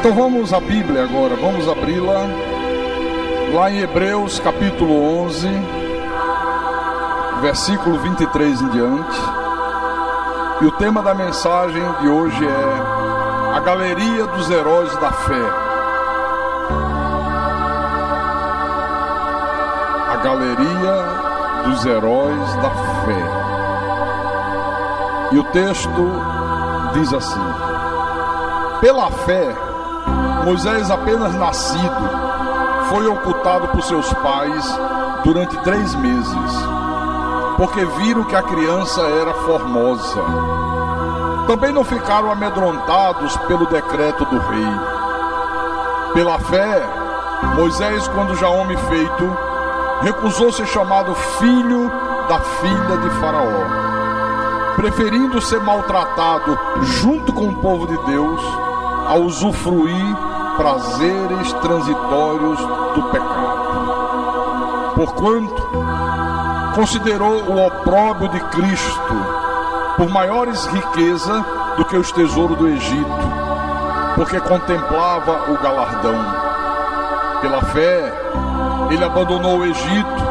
Então vamos à Bíblia agora, vamos abri-la lá em Hebreus capítulo 11, versículo 23 em diante. E o tema da mensagem de hoje é a galeria dos heróis da fé. A galeria dos heróis da fé. E o texto diz assim: pela fé, Moisés, apenas nascido, foi ocultado por seus pais durante 3 meses, porque viram que a criança era formosa. Também não ficaram amedrontados pelo decreto do rei. Pela fé, Moisés, quando já homem feito, recusou ser chamado filho da filha de Faraó, preferindo ser maltratado junto com o povo de Deus a usufruir prazeres transitórios do pecado. Porquanto considerou o opróbrio de Cristo por maiores riqueza do que os tesouros do Egito, porque contemplava o galardão. Pela fé, ele abandonou o Egito,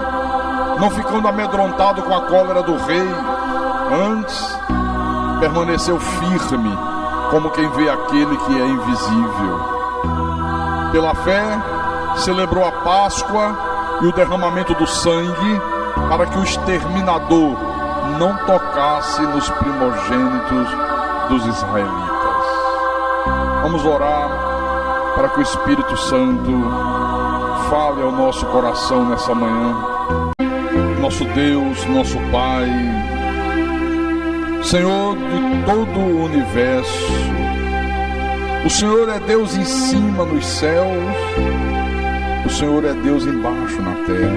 não ficando amedrontado com a cólera do rei. Antes, permaneceu firme, como quem vê aquele que é invisível. Pela fé, celebrou a Páscoa e o derramamento do sangue, para que o exterminador não tocasse nos primogênitos dos israelitas. Vamos orar para que o Espírito Santo fale ao nosso coração nessa manhã. Nosso Deus, nosso Pai, Senhor de todo o universo, o Senhor é Deus em cima nos céus, o Senhor é Deus embaixo na terra.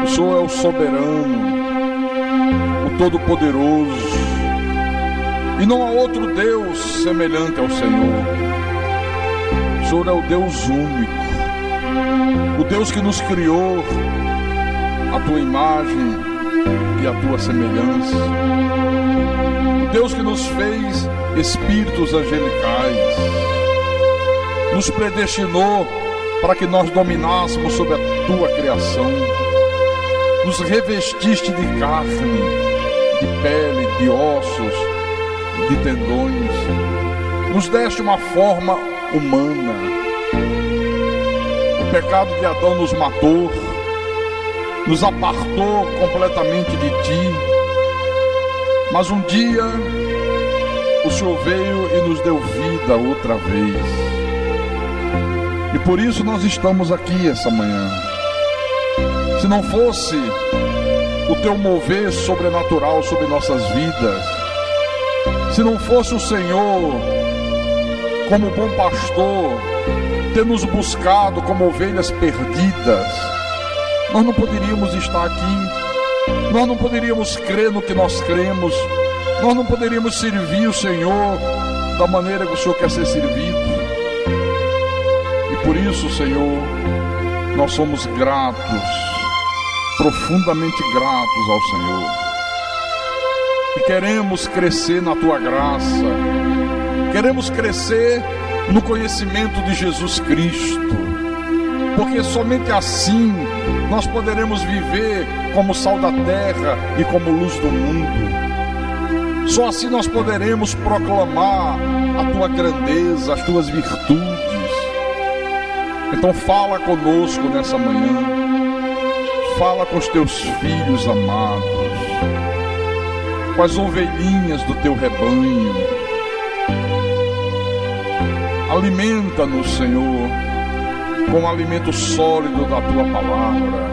O Senhor é o soberano, o todo-poderoso, e não há outro Deus semelhante ao Senhor. O Senhor é o Deus único, o Deus que nos criou a tua imagem e a tua semelhança, o Deus que nos fez espíritos angelicais, nos predestinou para que nós dominássemos sobre a tua criação, nos revestiste de carne, de pele, de ossos, de tendões, nos deste uma forma humana. O pecado de Adão nos matou, nos apartou completamente de ti, mas um dia o Senhor veio e nos deu vida outra vez, e por isso nós estamos aqui essa manhã. Se não fosse o teu mover sobrenatural sobre nossas vidas, se não fosse o Senhor, como bom pastor, ter nos buscado como ovelhas perdidas, nós não poderíamos estar aqui, nós não poderíamos crer no que nós cremos, nós não poderíamos servir o Senhor da maneira que o Senhor quer ser servido. E por isso, Senhor, nós somos gratos, profundamente gratos ao Senhor, e queremos crescer na tua graça, queremos crescer no conhecimento de Jesus Cristo, porque somente assim nós poderemos viver como sal da terra e como luz do mundo. Só assim nós poderemos proclamar a tua grandeza, as tuas virtudes. Então fala conosco nessa manhã, fala com os teus filhos amados, com as ovelhinhas do teu rebanho. Alimenta-nos, Senhor, com o alimento sólido da tua palavra.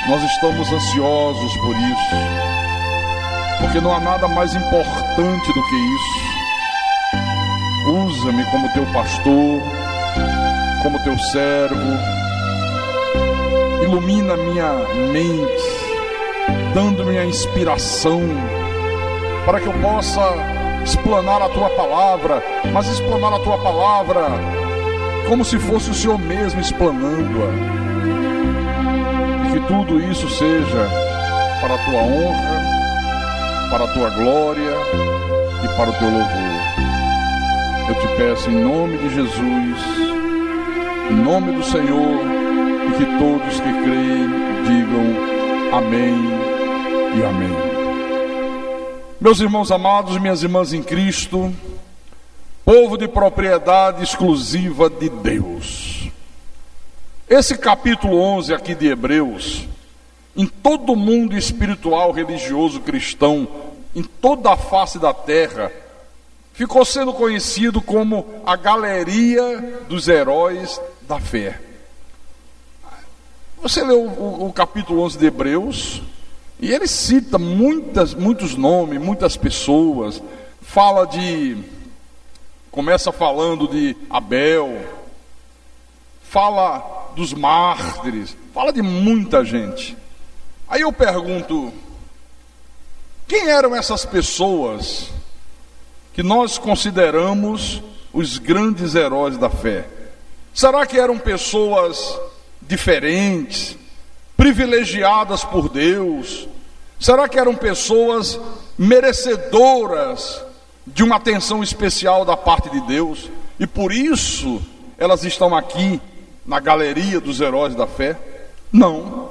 Nós estamos ansiosos por isso, porque não há nada mais importante do que isso. Usa-me como teu pastor, como teu servo. Ilumina minha mente, dando-me a inspiração, para que eu possa explanar a tua palavra, mas explanar a tua palavra como se fosse o Senhor mesmo explanando-a. E que tudo isso seja para a tua honra, para a tua glória e para o teu louvor. Eu te peço em nome de Jesus, em nome do Senhor, e que todos que creem digam amém e amém. Meus irmãos amados, minhas irmãs em Cristo, povo de propriedade exclusiva de Deus. Esse capítulo 11 aqui de Hebreus, em todo o mundo espiritual, religioso, cristão, em toda a face da terra, ficou sendo conhecido como a galeria dos heróis da fé. Você leu o capítulo 11 de Hebreus, e ele cita muitos nomes, muitas pessoas, começa falando de Abel, fala dos mártires, fala de muita gente. Aí eu pergunto, quem eram essas pessoas que nós consideramos os grandes heróis da fé? Será que eram pessoas diferentes, privilegiadas por Deus? Será que eram pessoas merecedoras de uma atenção especial da parte de Deus? E por isso elas estão aqui na galeria dos heróis da fé? Não,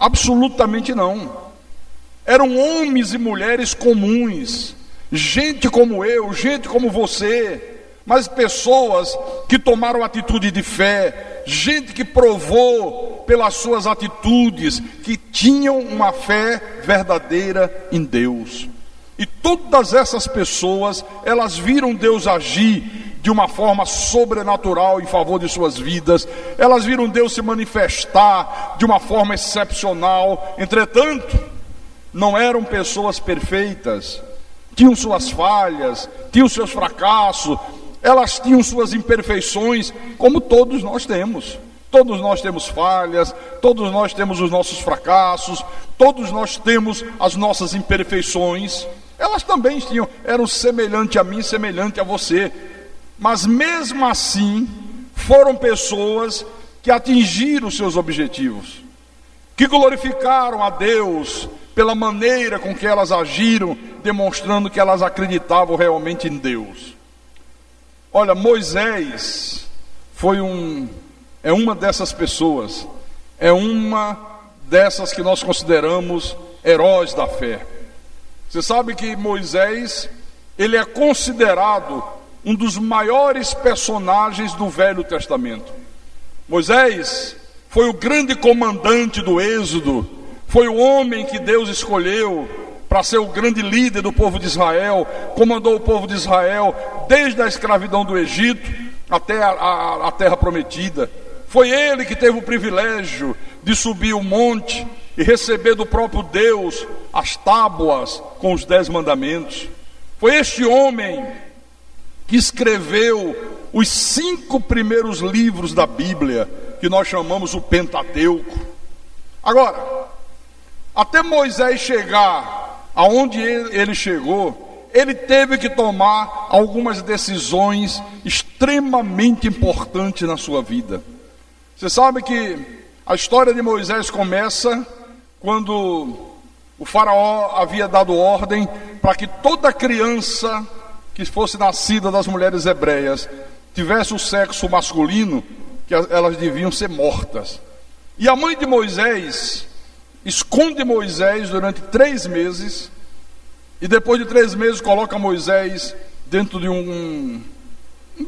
absolutamente não. Eram homens e mulheres comuns, gente como eu, gente como você, mas pessoas que tomaram atitude de fé, gente que provou pelas suas atitudes que tinham uma fé verdadeira em Deus. E todas essas pessoas, elas viram Deus agir de uma forma sobrenatural em favor de suas vidas. Elas viram Deus se manifestar de uma forma excepcional. Entretanto, não eram pessoas perfeitas, tinham suas falhas, tinham seus fracassos, elas tinham suas imperfeições, como todos nós temos. Todos nós temos falhas, todos nós temos os nossos fracassos, todos nós temos as nossas imperfeições. Elas também eram semelhantes a mim, semelhante a você. Mas mesmo assim, foram pessoas que atingiram seus objetivos, que glorificaram a Deus pela maneira com que elas agiram, demonstrando que elas acreditavam realmente em Deus. Olha, Moisés é uma dessas pessoas, é uma dessas que nós consideramos heróis da fé. Você sabe que Moisés, ele é considerado um dos maiores personagens do Velho Testamento. Moisés foi o grande comandante do Êxodo, foi o homem que Deus escolheu para ser o grande líder do povo de Israel, comandou o povo de Israel desde a escravidão do Egito até a terra prometida. Foi ele que teve o privilégio de subir o monte e receber do próprio Deus as tábuas com os 10 mandamentos. Foi este homem que escreveu os 5 primeiros livros da Bíblia, que nós chamamos o Pentateuco. Agora, até Moisés chegar aonde ele chegou, ele teve que tomar algumas decisões extremamente importantes na sua vida. Você sabe que a história de Moisés começa quando o faraó havia dado ordem para que toda criança que fosse nascida das mulheres hebreias tivesse o sexo masculino, que elas deviam ser mortas. E a mãe de Moisés esconde Moisés durante 3 meses, e depois de 3 meses coloca Moisés dentro de um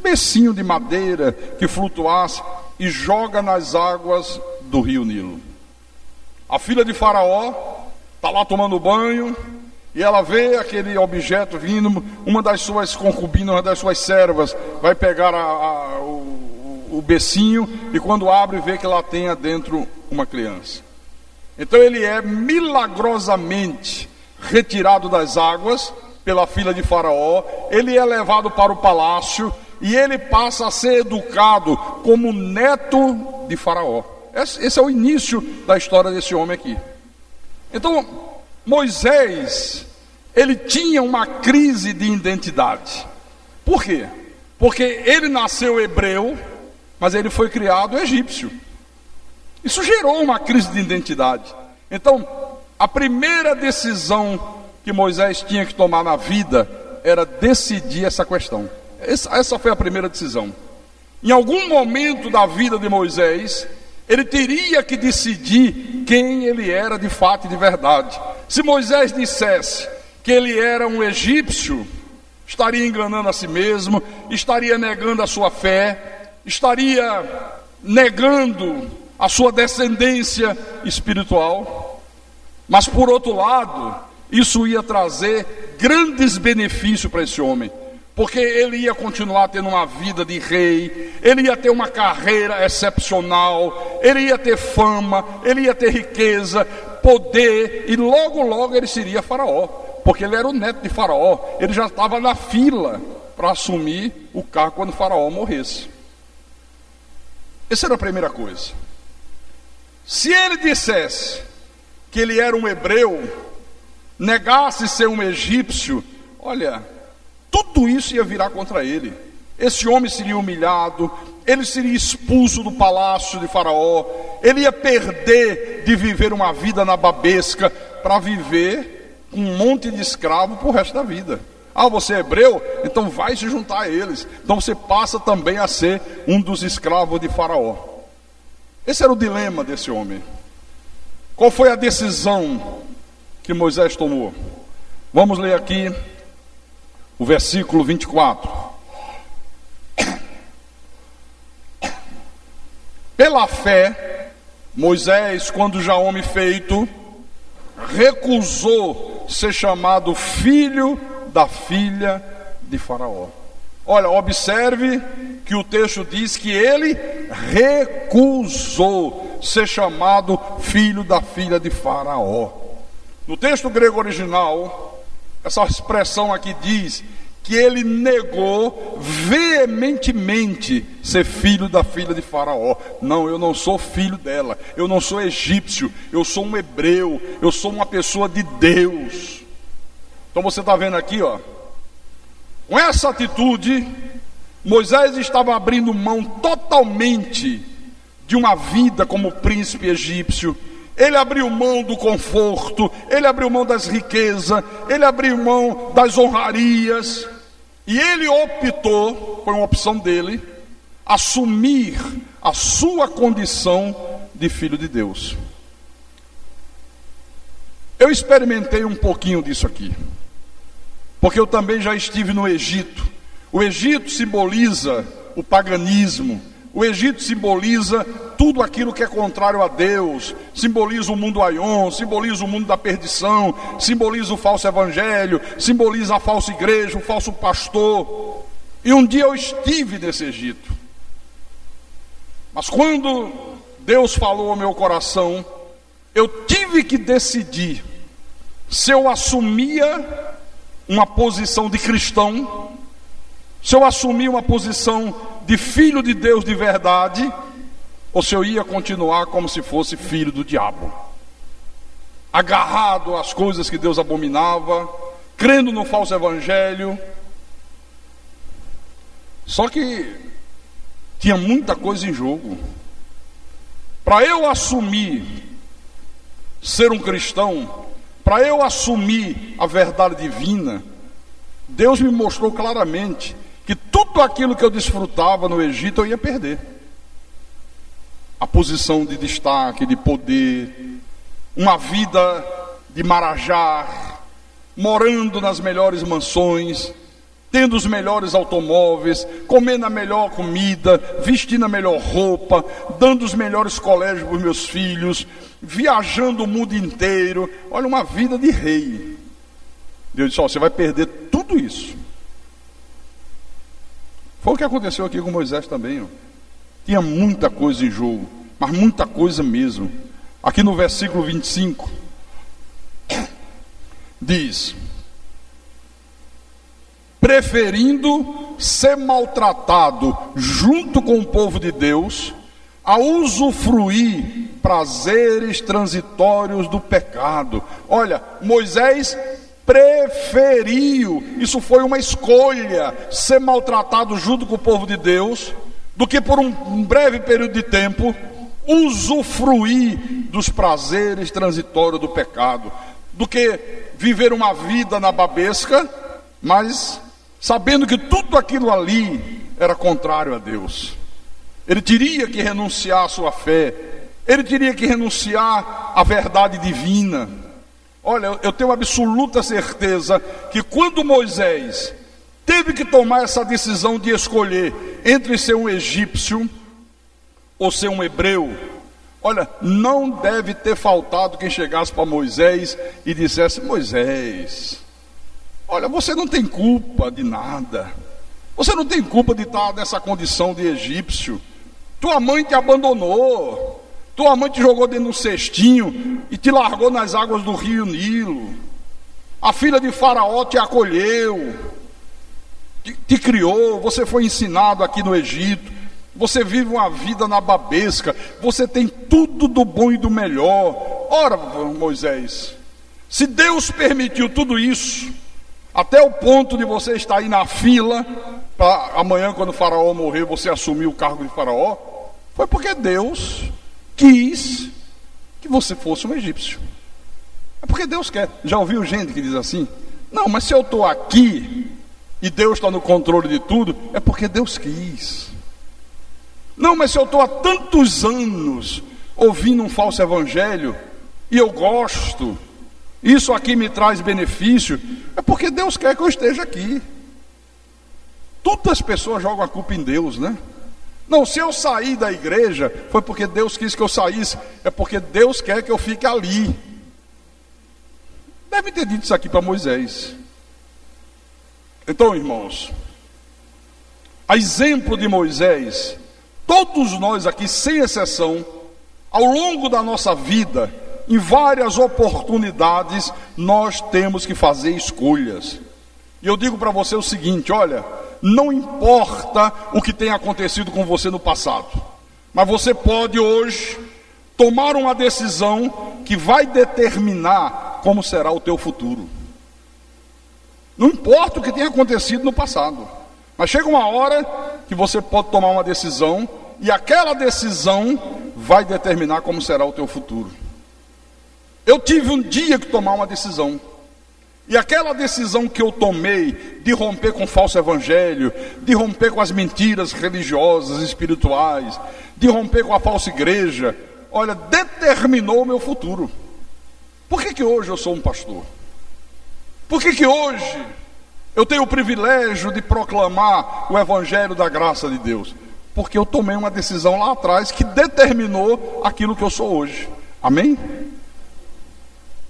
becinho de madeira que flutuasse e joga nas águas do rio Nilo. A filha de Faraó está lá tomando banho, e ela vê aquele objeto vindo. Uma das suas concubinas, uma das suas servas, vai pegar o becinho, e quando abre, vê que lá tem dentro uma criança. Então ele é milagrosamente retirado das águas pela filha de Faraó, ele é levado para o palácio e ele passa a ser educado como neto de Faraó. Esse é o início da história desse homem aqui. Então, Moisés, ele tinha uma crise de identidade. Por quê? Porque ele nasceu hebreu, mas ele foi criado egípcio. Isso gerou uma crise de identidade. Então, a primeira decisão que Moisés tinha que tomar na vida era decidir essa questão. Essa foi a primeira decisão. Em algum momento da vida de Moisés, ele teria que decidir quem ele era de fato e de verdade. Se Moisés dissesse que ele era um egípcio, estaria enganando a si mesmo, estaria negando a sua fé, estaria negando a sua descendência espiritual. Mas por outro lado, isso ia trazer grandes benefícios para esse homem, porque ele ia continuar tendo uma vida de rei, ele ia ter uma carreira excepcional, ele ia ter fama, ele ia ter riqueza, poder, e logo logo ele seria faraó, porque ele era o neto de faraó, ele já estava na fila para assumir o cargo quando o faraó morresse. Essa era a primeira coisa. Se ele dissesse que ele era um hebreu, negasse ser um egípcio, olha, tudo isso ia virar contra ele. Esse homem seria humilhado, ele seria expulso do palácio de faraó, ele ia perder de viver uma vida nababesca para viver com um monte de escravo para o resto da vida. Ah, você é hebreu? Então vai se juntar a eles. Então você passa também a ser um dos escravos de faraó. Esse era o dilema desse homem. Qual foi a decisão que Moisés tomou? Vamos ler aqui o versículo 24. Pela fé, Moisés, quando já homem feito, recusou ser chamado filho da filha de Faraó. Olha, observe que o texto diz que ele recusou ser chamado filho da filha de Faraó. No texto grego original, essa expressão aqui diz que ele negou veementemente ser filho da filha de Faraó. Não, eu não sou filho dela, eu não sou egípcio, eu sou um hebreu, eu sou uma pessoa de Deus. Então você está vendo aqui, ó, com essa atitude, Moisés estava abrindo mão totalmente de uma vida como príncipe egípcio. Ele abriu mão do conforto, ele abriu mão das riquezas, ele abriu mão das honrarias, e ele optou, foi uma opção dele, assumir a sua condição de filho de Deus. Eu experimentei um pouquinho disso aqui, porque eu também já estive no Egito. O Egito simboliza o paganismo, o Egito simboliza tudo aquilo que é contrário a Deus, simboliza o mundo aion, simboliza o mundo da perdição, simboliza o falso evangelho, simboliza a falsa igreja, o falso pastor. E um dia eu estive nesse Egito, mas quando Deus falou ao meu coração, eu tive que decidir se eu assumia uma posição de cristão, se eu assumia uma posição de filho de Deus de verdade, ou se eu ia continuar como se fosse filho do diabo, agarrado às coisas que Deus abominava, crendo no falso evangelho. Só que tinha muita coisa em jogo. Para eu assumir ser um cristão, para eu assumir a verdade divina, Deus me mostrou claramente que tudo aquilo que eu desfrutava no Egito eu ia perder. A posição de destaque, de poder, uma vida de marajar, morando nas melhores mansões, tendo os melhores automóveis, comendo a melhor comida, vestindo a melhor roupa, dando os melhores colégios para os meus filhos, viajando o mundo inteiro. Olha, uma vida de rei. Deus disse: você vai perder tudo isso. Foi o que aconteceu aqui com Moisés também, ó. Tinha muita coisa em jogo, mas muita coisa mesmo. Aqui no versículo 25 diz: preferindo ser maltratado junto com o povo de Deus a usufruir prazeres transitórios do pecado. Olha, Moisés preferiu, isso foi uma escolha, ser maltratado junto com o povo de Deus, do que por um breve período de tempo usufruir dos prazeres transitórios do pecado, do que viver uma vida nababesca, mas sabendo que tudo aquilo ali era contrário a Deus. Ele teria que renunciar à sua fé, ele teria que renunciar à verdade divina. Olha, eu tenho absoluta certeza que quando Moisés teve que tomar essa decisão de escolher entre ser um egípcio ou ser um hebreu, olha, não deve ter faltado quem chegasse para Moisés e dissesse: Moisés, olha, você não tem culpa de nada, você não tem culpa de estar nessa condição de egípcio. Tua mãe te abandonou, tua mãe te jogou dentro de um cestinho e te largou nas águas do rio Nilo. A filha de Faraó te acolheu, te criou, você foi ensinado aqui no Egito, você vive uma vida nababesca, você tem tudo do bom e do melhor. Ora, Moisés, se Deus permitiu tudo isso, até o ponto de você estar aí na fila para amanhã, quando o Faraó morrer, você assumir o cargo de Faraó, foi porque Deus quis que você fosse um egípcio. É porque Deus quer. Já ouviu gente que diz assim: não, mas se eu estou aqui e Deus está no controle de tudo, é porque Deus quis. Não, mas se eu estou há tantos anos ouvindo um falso evangelho e eu gosto, isso aqui me traz benefício, é porque Deus quer que eu esteja aqui. Todas as pessoas jogam a culpa em Deus, né? Não, se eu sair da igreja, foi porque Deus quis que eu saísse, é porque Deus quer que eu fique ali. Deve ter dito isso aqui para Moisés. Então, irmãos, a exemplo de Moisés, todos nós aqui, sem exceção, ao longo da nossa vida, em várias oportunidades, nós temos que fazer escolhas. E eu digo para você o seguinte: olha, não importa o que tenha acontecido com você no passado, mas você pode hoje tomar uma decisão que vai determinar como será o teu futuro. Não importa o que tenha acontecido no passado, mas chega uma hora que você pode tomar uma decisão, e aquela decisão vai determinar como será o teu futuro. Eu tive um dia que tomar uma decisão, e aquela decisão que eu tomei de romper com o falso evangelho, de romper com as mentiras religiosas, espirituais, de romper com a falsa igreja, olha, determinou o meu futuro. Por que hoje eu sou um pastor? Por que hoje eu tenho o privilégio de proclamar o evangelho da graça de Deus? Porque eu tomei uma decisão lá atrás que determinou aquilo que eu sou hoje. Amém?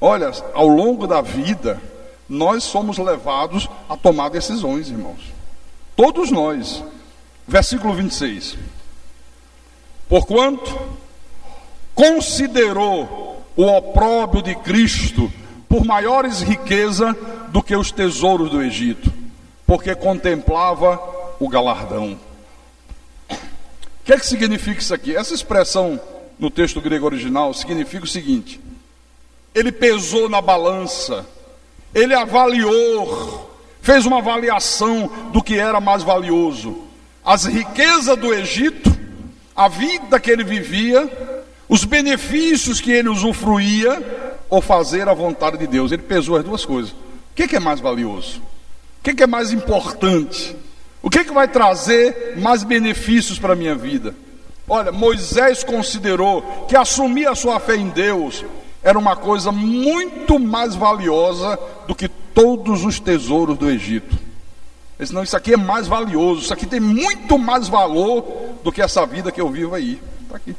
Olha, ao longo da vida, nós somos levados a tomar decisões, irmãos. Todos nós. Versículo 26. Porquanto considerou o opróbrio de Cristo por maiores riqueza do que os tesouros do Egito, porque contemplava o galardão. O que é que significa isso aqui? Essa expressão no texto grego original significa o seguinte: ele pesou na balança, ele avaliou, fez uma avaliação do que era mais valioso: as riquezas do Egito, a vida que ele vivia, os benefícios que ele usufruía, ou fazer a vontade de Deus. Ele pesou as duas coisas. O que é mais valioso? O que é mais importante? O que vai trazer mais benefícios para a minha vida? Olha, Moisés considerou que assumir a sua fé em Deus era uma coisa muito mais valiosa do que todos os tesouros do Egito. Ele disse: não, isso aqui é mais valioso, isso aqui tem muito mais valor do que essa vida que eu vivo aí. Está aqui.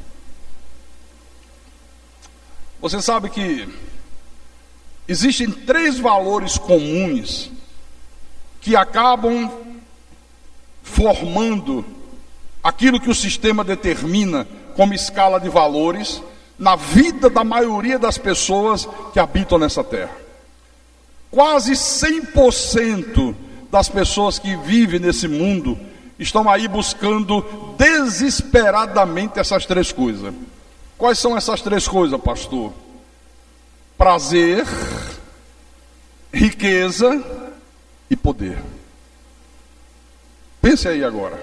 Você sabe que existem 3 valores comuns que acabam formando aquilo que o sistema determina como escala de valores na vida da maioria das pessoas que habitam nessa terra. Quase 100% das pessoas que vivem nesse mundo estão aí buscando desesperadamente essas 3 coisas. Quais são essas 3 coisas, pastor? Prazer, riqueza e poder. Pense aí agora,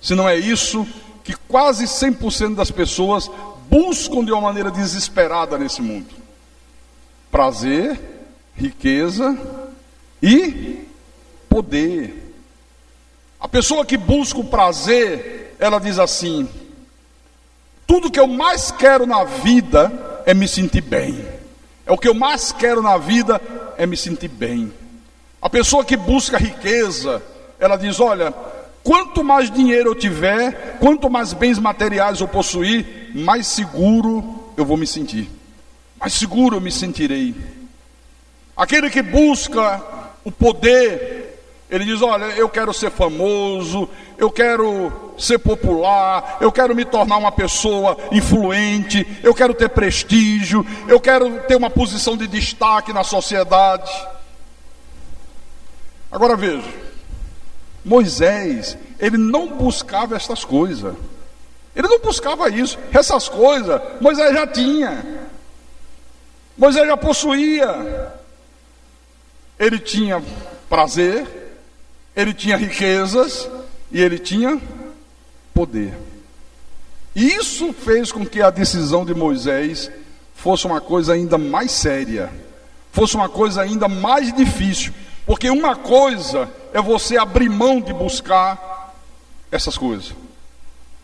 se não é isso que quase 100% das pessoas buscam de uma maneira desesperada nesse mundo: prazer, riqueza e poder. A pessoa que busca o prazer, ela diz assim: tudo que eu mais quero na vida é me sentir bem. É o que eu mais quero na vida é me sentir bem. A pessoa que busca riqueza, ela diz: olha, quanto mais dinheiro eu tiver, quanto mais bens materiais eu possuir, mais seguro eu vou me sentir. Mais seguro eu me sentirei. Aquele que busca o poder, ele diz: olha, eu quero ser famoso, eu quero ser popular, eu quero me tornar uma pessoa influente, eu quero ter prestígio, eu quero ter uma posição de destaque na sociedade. Agora veja, Moisés, ele não buscava estas coisas. Ele não buscava isso. Essas coisas Moisés já tinha. Moisés já possuía. Ele tinha prazer, ele tinha riquezas e ele tinha poder. E isso fez com que a decisão de Moisés fosse uma coisa ainda mais séria, fosse uma coisa ainda mais difícil. Porque uma coisa é você abrir mão de buscar essas coisas.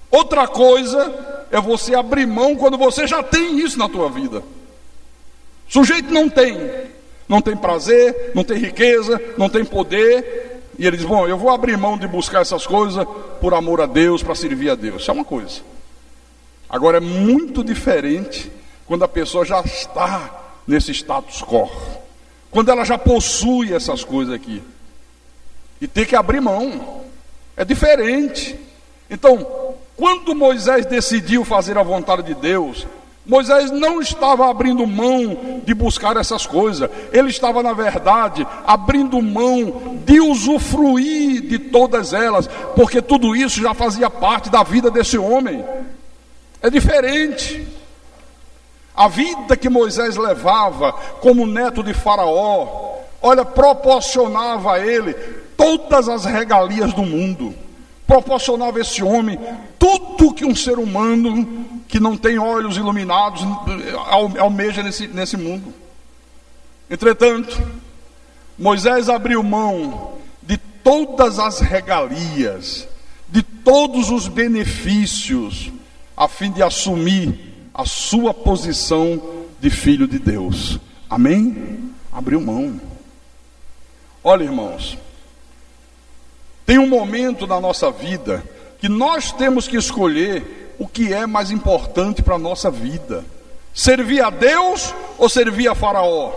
Outra coisa é você abrir mão quando você já tem isso na tua vida. O sujeito não tem prazer, não tem riqueza, não tem poder, e ele diz: bom, eu vou abrir mão de buscar essas coisas por amor a Deus, para servir a Deus. Isso é uma coisa. Agora é muito diferente quando a pessoa já está nesse status quo, quando ela já possui essas coisas aqui, e tem que abrir mão. É diferente. Então, quando Moisés decidiu fazer a vontade de Deus, Moisés não estava abrindo mão de buscar essas coisas. Ele estava, na verdade, abrindo mão de usufruir de todas elas, porque tudo isso já fazia parte da vida desse homem. É diferente. A vida que Moisés levava como neto de Faraó, olha, proporcionava a ele todas as regalias do mundo. Proporcionava a esse homem tudo que um ser humano que não tem olhos iluminados almeja nesse mundo. Entretanto, Moisés abriu mão de todas as regalias, de todos os benefícios, a fim de assumir a sua posição de filho de Deus. Amém? Abriu mão. Olha, irmãos, tem um momento na nossa vida que nós temos que escolher o que é mais importante para a nossa vida: servir a Deus ou servir a Faraó?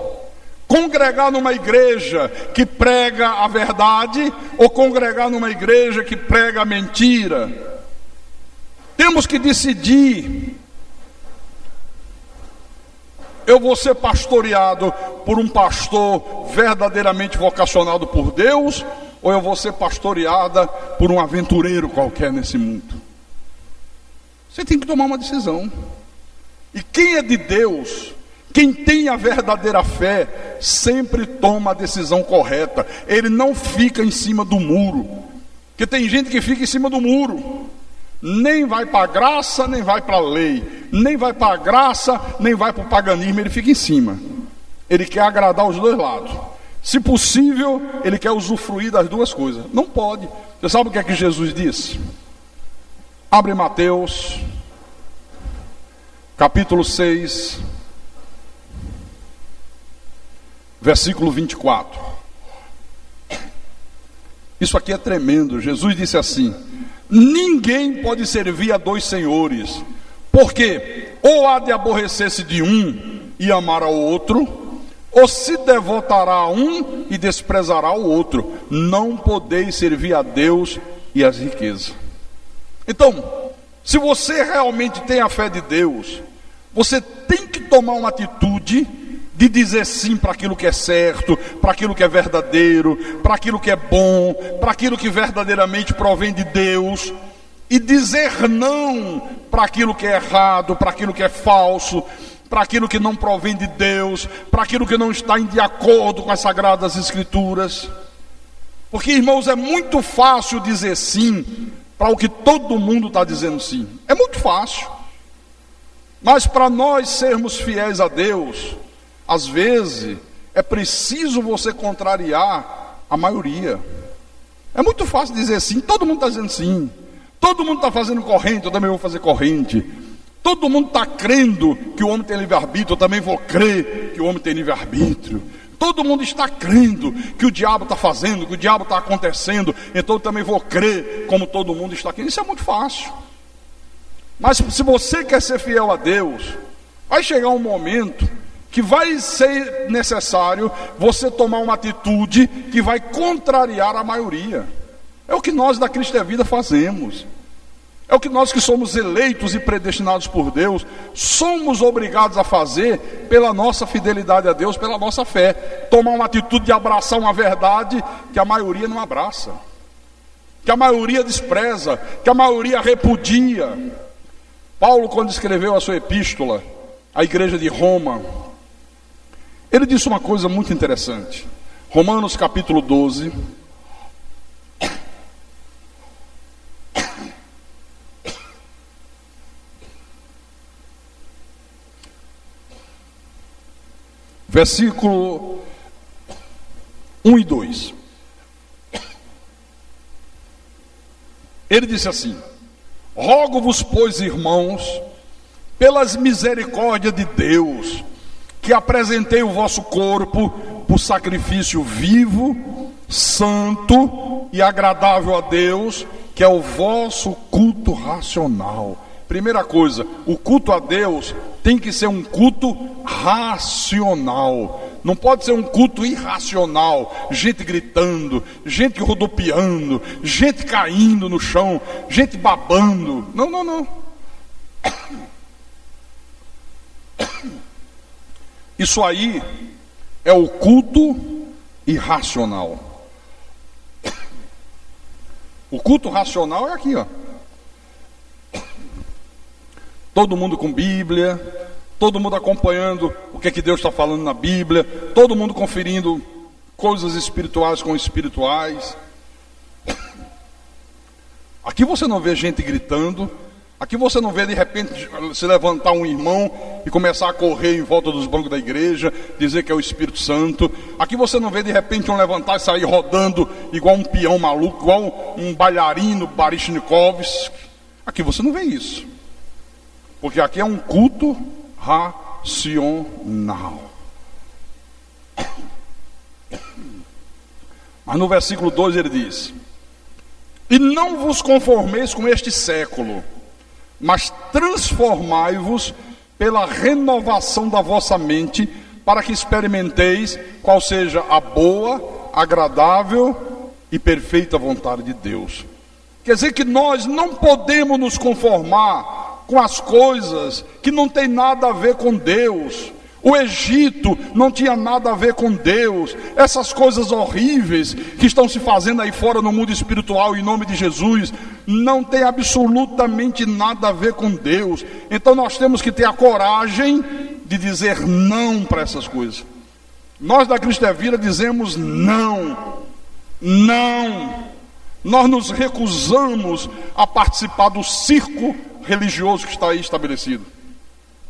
Congregar numa igreja que prega a verdade ou congregar numa igreja que prega a mentira? Temos que decidir. Eu vou ser pastoreado por um pastor verdadeiramente vocacionado por Deus, ou eu vou ser pastoreada por um aventureiro qualquer nesse mundo? Você tem que tomar uma decisão. E quem é de Deus, quem tem a verdadeira fé, sempre toma a decisão correta. Ele não fica em cima do muro. Porque tem gente que fica em cima do muro. Nem vai para a graça, nem vai para a lei. Nem vai para a graça, nem vai para o paganismo. Ele fica em cima. Ele quer agradar os dois lados. Se possível, ele quer usufruir das duas coisas. Não pode. Você sabe o que é que Jesus disse? Abre Mateus, capítulo 6, versículo 24. Isso aqui é tremendo. Jesus disse assim: ninguém pode servir a dois senhores, porque ou há de aborrecer-se de um e amar ao outro, ou se devotará a um e desprezará o outro. Não podeis servir a Deus e as riquezas. Então, se você realmente tem a fé de Deus, você tem que tomar uma atitude de dizer sim para aquilo que é certo, para aquilo que é verdadeiro, para aquilo que é bom, para aquilo que verdadeiramente provém de Deus, e dizer não para aquilo que é errado, para aquilo que é falso, para aquilo que não provém de Deus, para aquilo que não está de acordo com as Sagradas Escrituras. Porque, irmãos, é muito fácil dizer sim para o que todo mundo está dizendo sim. É muito fácil. Mas para nós sermos fiéis a Deus, às vezes é preciso você contrariar a maioria. É muito fácil dizer sim, todo mundo está dizendo sim. Todo mundo está fazendo corrente, eu também vou fazer corrente. Todo mundo está crendo que o homem tem livre-arbítrio, eu também vou crer que o homem tem livre-arbítrio. Todo mundo está crendo que o diabo está fazendo, que o diabo está acontecendo, então eu também vou crer como todo mundo está crendo. Isso é muito fácil. Mas se você quer ser fiel a Deus, vai chegar um momento que vai ser necessário você tomar uma atitude que vai contrariar a maioria. É o que nós da Cristo é Vida fazemos. É o que nós que somos eleitos e predestinados por Deus somos obrigados a fazer pela nossa fidelidade a Deus, pela nossa fé. Tomar uma atitude de abraçar uma verdade que a maioria não abraça, que a maioria despreza, que a maioria repudia. Paulo, quando escreveu a sua epístola à igreja de Roma, ele disse uma coisa muito interessante. Romanos capítulo 12. Versículo 1 e 2. Ele disse assim: rogo-vos, pois, irmãos, pelas misericórdias de Deus, que apresentei o vosso corpo por sacrifício vivo, santo e agradável a Deus, que é o vosso culto racional. Primeira coisa, o culto a Deus tem que ser um culto racional. Não pode ser um culto irracional. Gente gritando, gente rodopiando, gente caindo no chão, gente babando. Não, não, não. Isso aí é o culto irracional. O culto racional é aqui, ó. Todo mundo com Bíblia, todo mundo acompanhando o que Deus está falando na Bíblia, todo mundo conferindo coisas espirituais com espirituais. Aqui você não vê gente gritando, aqui você não vê de repente se levantar um irmão e começar a correr em volta dos bancos da igreja, dizer que é o Espírito Santo. Aqui você não vê de repente um levantar e sair rodando igual um peão maluco, igual um bailarino Baryshnikovsky. Aqui você não vê isso. Porque aqui é um culto racional. Mas no versículo 2 ele diz: e não vos conformeis com este século, mas transformai-vos pela renovação da vossa mente, para que experimenteis qual seja a boa, agradável e perfeita vontade de Deus. Quer dizer que nós não podemos nos conformar com as coisas que não tem nada a ver com Deus. O Egito não tinha nada a ver com Deus. Essas coisas horríveis que estão se fazendo aí fora no mundo espiritual em nome de Jesus não tem absolutamente nada a ver com Deus. Então nós temos que ter a coragem de dizer não para essas coisas. Nós da Cristo é Vida dizemos não. Não. Nós nos recusamos a participar do circo religioso que está aí estabelecido.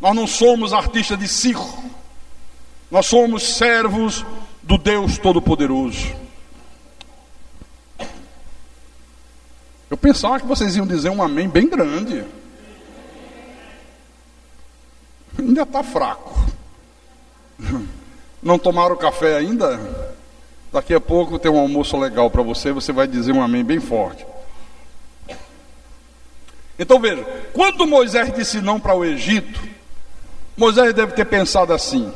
Nós não somos artistas de circo. Nós somos servos do Deus Todo-Poderoso. Eu pensava que vocês iam dizer um amém bem grande. Ainda está fraco. Não tomaram café ainda? Daqui a pouco tem um almoço legal para você. Você vai dizer um amém bem forte. Então veja, quando Moisés disse não para o Egito, Moisés deve ter pensado assim: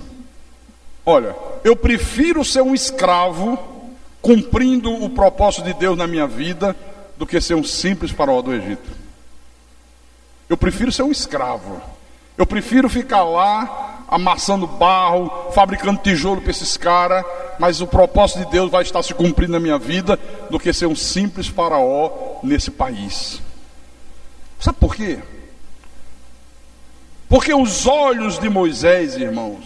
olha, eu prefiro ser um escravo cumprindo o propósito de Deus na minha vida do que ser um simples faraó do Egito. Eu prefiro ser um escravo. Eu prefiro ficar lá amassando barro, fabricando tijolo para esses caras, mas o propósito de Deus vai estar se cumprindo na minha vida do que ser um simples faraó nesse país. Sabe por quê? Porque os olhos de Moisés, irmãos,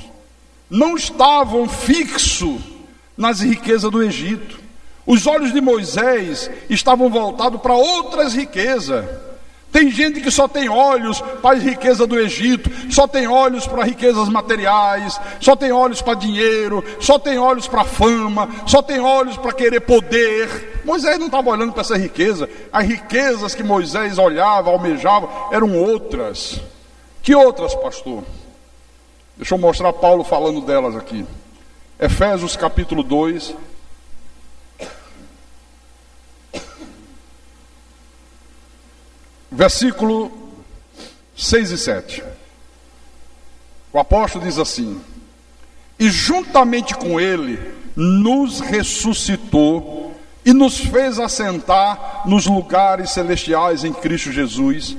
não estavam fixos nas riquezas do Egito. Os olhos de Moisés estavam voltados para outras riquezas, Tem gente que só tem olhos para a riqueza do Egito, só tem olhos para riquezas materiais, só tem olhos para dinheiro, só tem olhos para fama, só tem olhos para querer poder. Moisés não estava olhando para essa riqueza. As riquezas que Moisés olhava, almejava, eram outras. Que outras, pastor? Deixa eu mostrar Paulo falando delas aqui. Efésios capítulo 2. Versículo 6 e 7. O apóstolo diz assim: e juntamente com ele nos ressuscitou e nos fez assentar nos lugares celestiais em Cristo Jesus,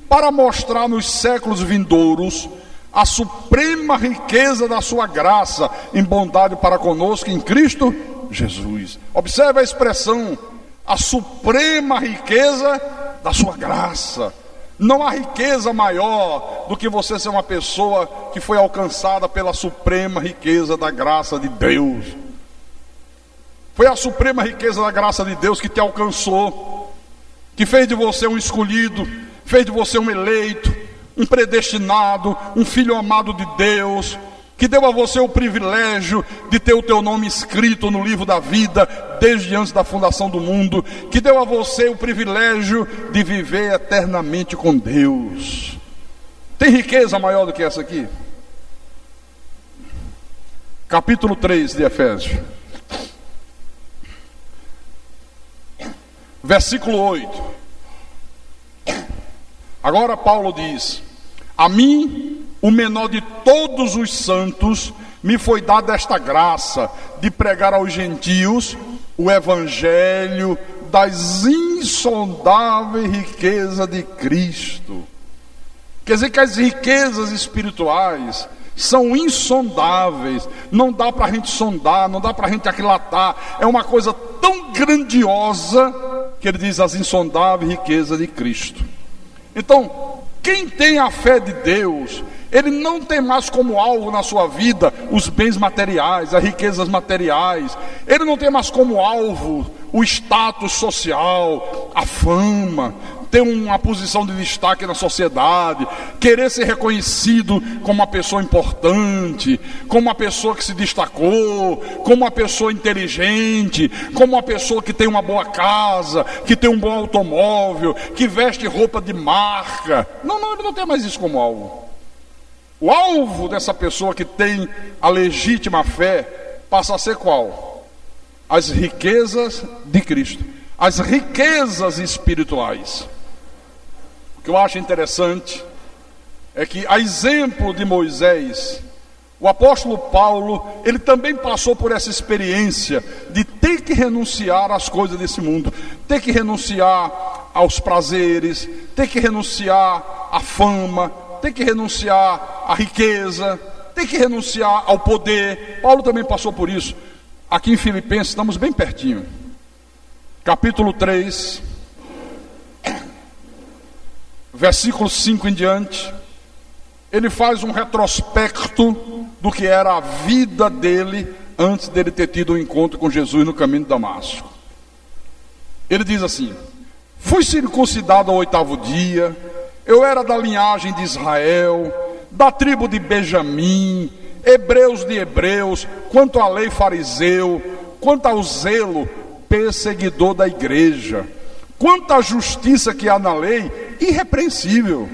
para mostrar nos séculos vindouros a suprema riqueza da sua graça em bondade para conosco em Cristo Jesus. Observe a expressão, a suprema riqueza da sua graça. Não há riqueza maior do que você ser uma pessoa que foi alcançada pela suprema riqueza da graça de Deus. Foi a suprema riqueza da graça de Deus que te alcançou, que fez de você um escolhido, fez de você um eleito, um predestinado, um filho amado de Deus, que deu a você o privilégio de ter o teu nome escrito no livro da vida desde antes da fundação do mundo, que deu a você o privilégio de viver eternamente com Deus. Tem riqueza maior do que essa aqui? Capítulo 3 de Efésios, versículo 8. Agora Paulo diz: a mim, o menor de todos os santos, me foi dada esta graça de pregar aos gentios o evangelho das insondáveis riquezas de Cristo. Quer dizer que as riquezas espirituais são insondáveis, não dá para a gente sondar, não dá para a gente aquilatar, é uma coisa tão grandiosa que ele diz as insondáveis riquezas de Cristo. Então, quem tem a fé de Deus, ele não tem mais como alvo na sua vida os bens materiais, as riquezas materiais. Ele não tem mais como alvo o status social, a fama, ter uma posição de destaque na sociedade, querer ser reconhecido como uma pessoa importante, como uma pessoa que se destacou, como uma pessoa inteligente, como uma pessoa que tem uma boa casa, que tem um bom automóvel, que veste roupa de marca. Não, ele não tem mais isso como alvo. O alvo dessa pessoa que tem a legítima fé passa a ser qual? As riquezas de Cristo, as riquezas espirituais. O que eu acho interessante é que, a exemplo de Moisés, o apóstolo Paulo, ele também passou por essa experiência de ter que renunciar às coisas desse mundo, ter que renunciar aos prazeres, ter que renunciar à fama, ter que renunciar à riqueza, ter que renunciar ao poder. Paulo também passou por isso. Aqui em Filipenses, estamos bem pertinho, capítulo 3, versículo 5 em diante, ele faz um retrospecto do que era a vida dele antes dele ter tido um encontro com Jesus no caminho de Damasco. Ele diz assim: fui circuncidado ao 8º dia, eu era da linhagem de Israel, da tribo de Benjamim, hebreus de hebreus, quanto à lei fariseu, quanto ao zelo perseguidor da igreja, quanto à justiça que há na lei, irrepreensível.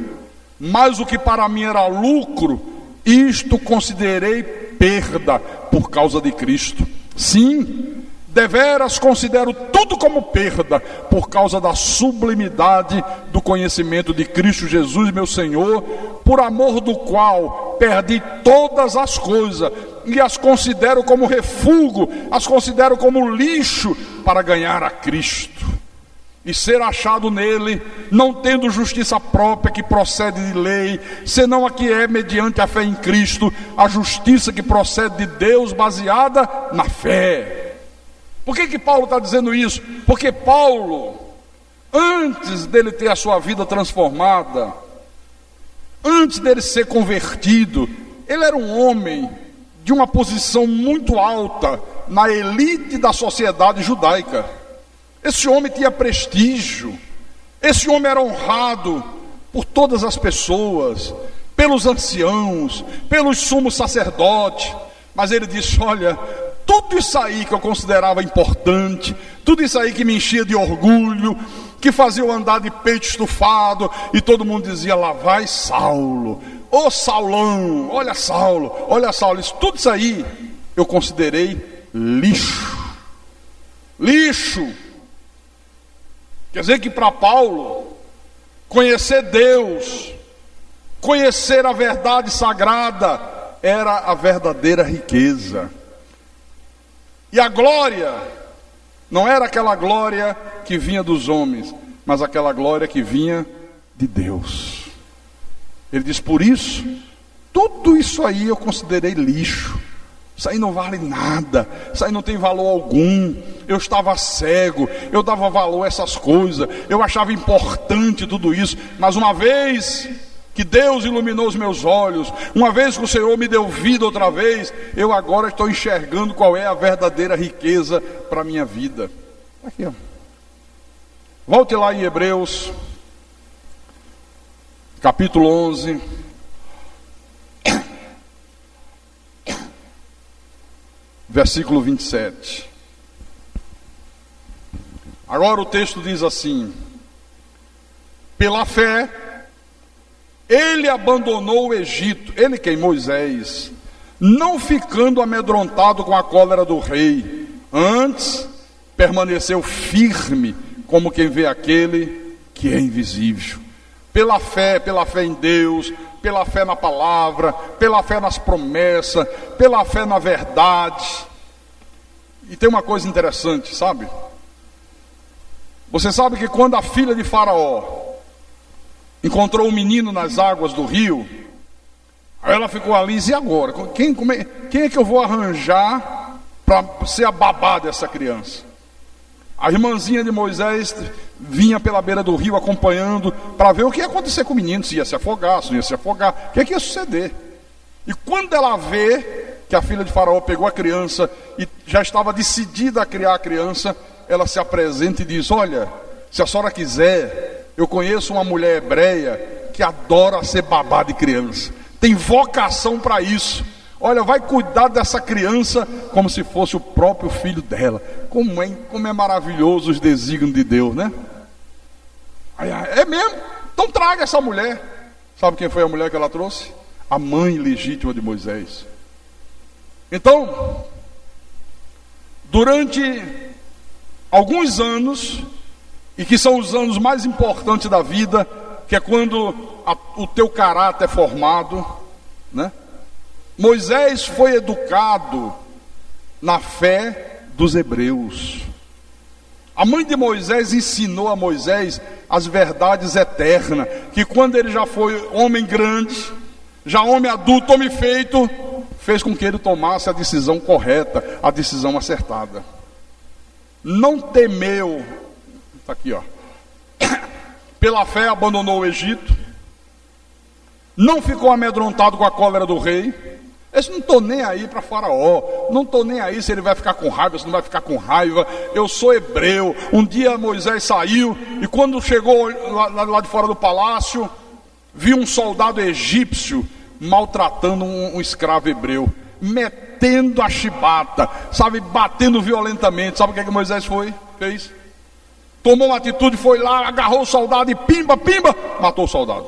Mas o que para mim era lucro, isto considerei perda por causa de Cristo. Sim, deveras considero tudo como perda por causa da sublimidade do conhecimento de Cristo Jesus, meu Senhor, por amor do qual perdi todas as coisas e as considero como refúgio, as considero como lixo para ganhar a Cristo e ser achado nele, não tendo justiça própria que procede de lei, senão a que é mediante a fé em Cristo, a justiça que procede de Deus baseada na fé. Por que Paulo está dizendo isso? Porque Paulo, antes dele ter a sua vida transformada, antes dele ser convertido, ele era um homem de uma posição muito alta na elite da sociedade judaica. Esse homem tinha prestígio, Esse homem era honrado por todas as pessoas, pelos anciãos, pelos sumos sacerdotes, mas ele disse: olha, tudo isso aí que eu considerava importante, tudo isso aí que me enchia de orgulho, que fazia eu andar de peito estufado, e todo mundo dizia: lá vai Saulo, ô Saulão, olha Saulo, tudo isso aí eu considerei lixo. Lixo. Quer dizer que para Paulo, conhecer Deus, conhecer a verdade sagrada, era a verdadeira riqueza. E a glória não era aquela glória que vinha dos homens, mas aquela glória que vinha de Deus. Ele diz: por isso, tudo isso aí eu considerei lixo. Isso aí não vale nada, isso aí não tem valor algum. Eu estava cego, eu dava valor a essas coisas, eu achava importante tudo isso, mas uma vez que Deus iluminou os meus olhos, uma vez que o Senhor me deu vida outra vez, eu agora estou enxergando qual é a verdadeira riqueza para a minha vida. Aqui, ó. Volte lá em Hebreus, capítulo 11. Versículo 27. Agora o texto diz assim: pela fé, ele abandonou o Egito, ele quem? Moisés, não ficando amedrontado com a cólera do rei, antes permaneceu firme, como quem vê aquele que é invisível. Pela fé em Deus, pela fé na palavra, pela fé nas promessas, pela fé na verdade. E tem uma coisa interessante, sabe? Você sabe que quando a filha de Faraó encontrou um menino nas águas do rio, aí ela ficou ali e disse: e agora? Quem é que eu vou arranjar para ser a babá dessa criança? A irmãzinha de Moisés vinha pela beira do rio acompanhando para ver o que ia acontecer com o menino, se ia se afogar, se não ia se afogar, o que ia suceder. E quando ela vê que a filha de Faraó pegou a criança e já estava decidida a criar a criança, ela se apresenta e diz: olha, se a senhora quiser, eu conheço uma mulher hebreia que adora ser babá de criança, tem vocação para isso. Olha, vai cuidar dessa criança como se fosse o próprio filho dela. Como é maravilhoso os desígnios de Deus, né? É mesmo? Então traga essa mulher. Sabe quem foi a mulher que ela trouxe? A mãe legítima de Moisés. Então, durante alguns anos, e que são os anos mais importantes da vida, que é quando o teu caráter é formado, né? Moisés foi educado na fé dos hebreus. A mãe de Moisés ensinou a Moisés as verdades eternas, que quando ele já foi homem grande, já homem adulto, homem feito, fez com que ele tomasse a decisão correta, a decisão acertada. Não temeu, está aqui, ó, pela fé abandonou o Egito, não ficou amedrontado com a cólera do rei. Eu não estou nem aí para Faraó, não estou nem aí se ele vai ficar com raiva, se não vai ficar com raiva. Eu sou hebreu. Um dia Moisés saiu e quando chegou lá de fora do palácio, viu um soldado egípcio maltratando um escravo hebreu, metendo a chibata, sabe, batendo violentamente. Sabe o que Moisés fez? Tomou uma atitude, foi lá, agarrou o soldado e pimba, matou o soldado.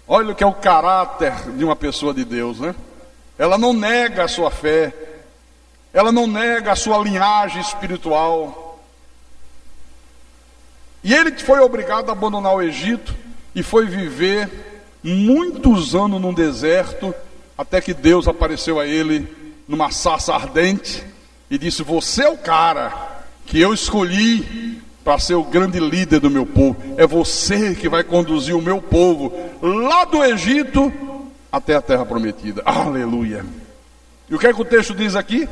Olha o que é o caráter de uma pessoa de Deus, né? Ela não nega a sua fé, ela não nega a sua linhagem espiritual. E ele foi obrigado a abandonar o Egito e foi viver muitos anos num deserto, até que Deus apareceu a ele numa sarça ardente e disse: você é o cara que eu escolhi para ser o grande líder do meu povo. É você que vai conduzir o meu povo lá do Egito até a terra prometida. Aleluia. E o que é que o texto diz aqui?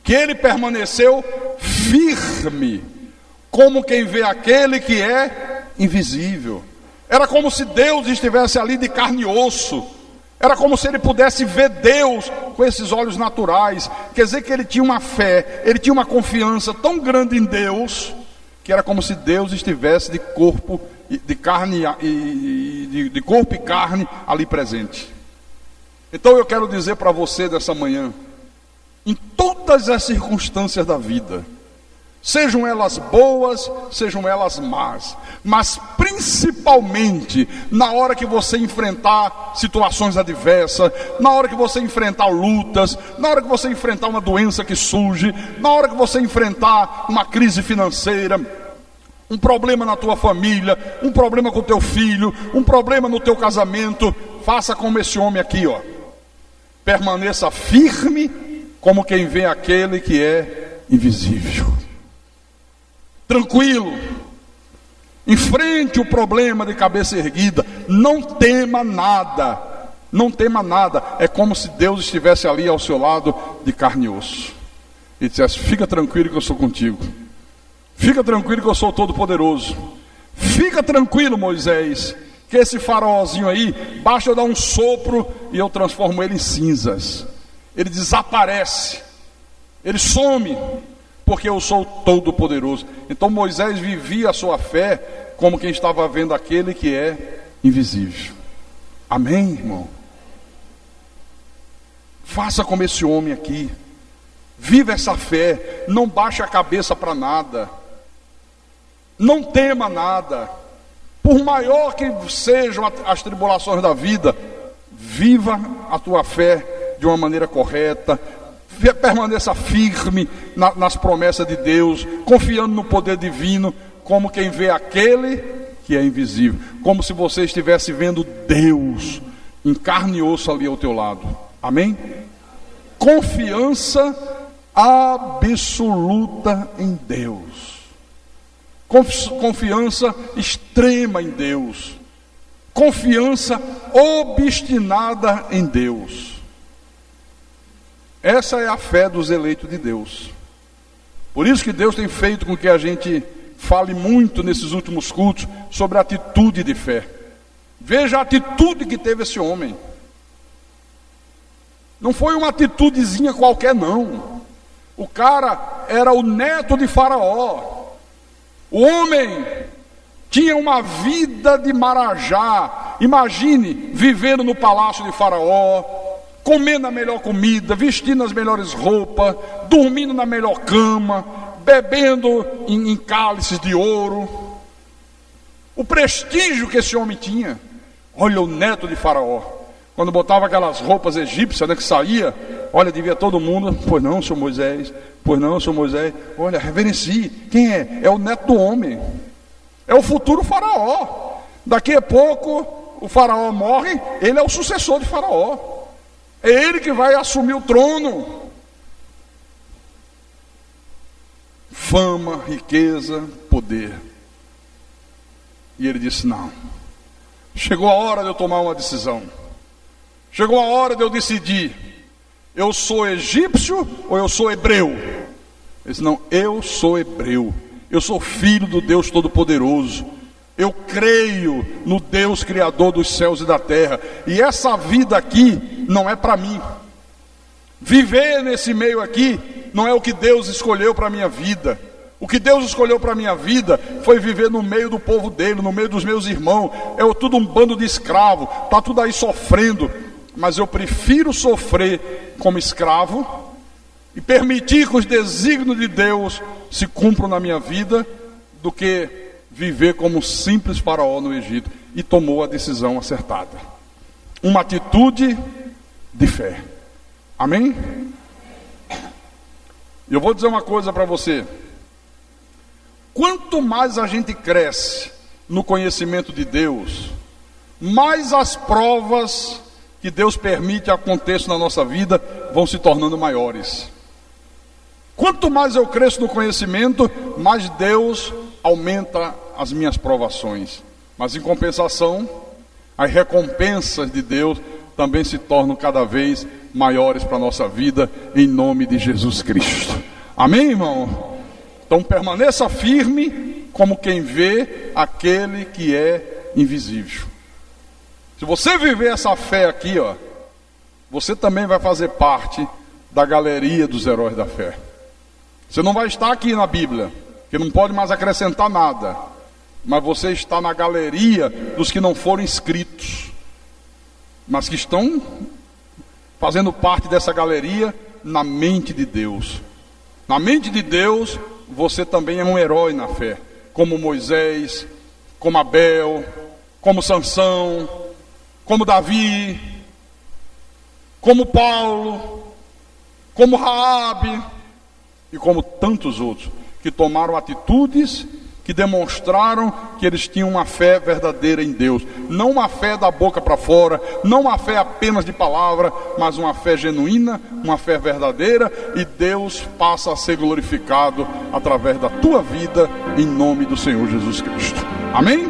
Que ele permaneceu firme, como quem vê aquele que é invisível. Era como se Deus estivesse ali de carne e osso. Era como se ele pudesse ver Deus com esses olhos naturais. Quer dizer que ele tinha uma fé, ele tinha uma confiança tão grande em Deus, que era como se Deus estivesse de corpo e carne ali presente. Então eu quero dizer para você dessa manhã, em todas as circunstâncias da vida, sejam elas boas, sejam elas más, mas principalmente na hora que você enfrentar situações adversas, na hora que você enfrentar lutas, na hora que você enfrentar uma doença que surge, na hora que você enfrentar uma crise financeira, um problema na tua família, um problema com o teu filho, um problema no teu casamento, faça como esse homem aqui, ó. Permaneça firme como quem vê aquele que é invisível. Tranquilo, enfrente o problema de cabeça erguida, não tema nada, não tema nada. É como se Deus estivesse ali ao seu lado de carne e osso e dissesse: fica tranquilo que eu sou contigo, fica tranquilo que eu sou todo poderoso, fica tranquilo, Moisés, que esse faraózinho aí, basta eu dar um sopro e eu transformo ele em cinzas, ele desaparece, ele some, porque eu sou todo poderoso. Então Moisés vivia a sua fé como quem estava vendo aquele que é invisível. Amém, irmão? Faça como esse homem aqui, viva essa fé, não baixe a cabeça para nada, não tema nada, por maior que sejam as tribulações da vida, viva a tua fé de uma maneira correta, permaneça firme nas promessas de Deus, confiando no poder divino, como quem vê aquele que é invisível, como se você estivesse vendo Deus em carne e osso ali ao teu lado. Amém? Confiança absoluta em Deus, confiança extrema em Deus, confiança obstinada em Deus. Essa é a fé dos eleitos de Deus. Por isso que Deus tem feito com que a gente fale muito nesses últimos cultos sobre a atitude de fé. Veja a atitude que teve esse homem. Não foi uma atitudezinha qualquer, não. O cara era o neto de Faraó. O homem tinha uma vida de marajá. Imagine vivendo no palácio de Faraó, comendo a melhor comida, vestindo as melhores roupas, dormindo na melhor cama, bebendo em cálices de ouro. O prestígio que esse homem tinha. Olha, o neto de Faraó, quando botava aquelas roupas egípcias, né, que saía, olha, devia todo mundo: pois não, senhor Moisés, pois não, senhor Moisés, olha, reverencie. Quem é? É o neto do homem, é o futuro Faraó. Daqui a pouco o Faraó morre, ele é o sucessor de Faraó. É ele que vai assumir o trono. Fama, riqueza, poder. E ele disse: não, chegou a hora de eu tomar uma decisão. Chegou a hora de eu decidir: eu sou egípcio ou eu sou hebreu? Ele disse: não, eu sou hebreu. Eu sou filho do Deus Todo-Poderoso. Eu creio no Deus Criador dos céus e da terra. E essa vida aqui não é para mim. Viver nesse meio aqui não é o que Deus escolheu para a minha vida. O que Deus escolheu para a minha vida foi viver no meio do povo dele, no meio dos meus irmãos. É tudo um bando de escravo, está tudo aí sofrendo. Mas eu prefiro sofrer como escravo e permitir que os desígnios de Deus se cumpram na minha vida, do que viver como um simples faraó no Egito. E tomou a decisão acertada, uma atitude de fé. Amém? Eu vou dizer uma coisa para você: quanto mais a gente cresce no conhecimento de Deus, mais as provas que Deus permite aconteçam na nossa vida vão se tornando maiores. Quanto mais eu cresço no conhecimento, mais Deus aumenta as minhas provações. Mas em compensação, as recompensas de Deus também se tornam cada vez maiores para a nossa vida, em nome de Jesus Cristo. Amém, irmão? Então permaneça firme como quem vê aquele que é invisível. Se você viver essa fé aqui, ó, você também vai fazer parte da galeria dos heróis da fé. Você não vai estar aqui na Bíblia, que não pode mais acrescentar nada, mas você está na galeria dos que não foram inscritos, mas que estão fazendo parte dessa galeria na mente de Deus. Na mente de Deus, você também é um herói na fé, como Moisés, como Abel, como Sansão, como Davi, como Paulo, como Raabe e como tantos outros que tomaram atitudes que demonstraram que eles tinham uma fé verdadeira em Deus. Não uma fé da boca para fora, não uma fé apenas de palavra, mas uma fé genuína, uma fé verdadeira, e Deus passa a ser glorificado através da tua vida, em nome do Senhor Jesus Cristo. Amém?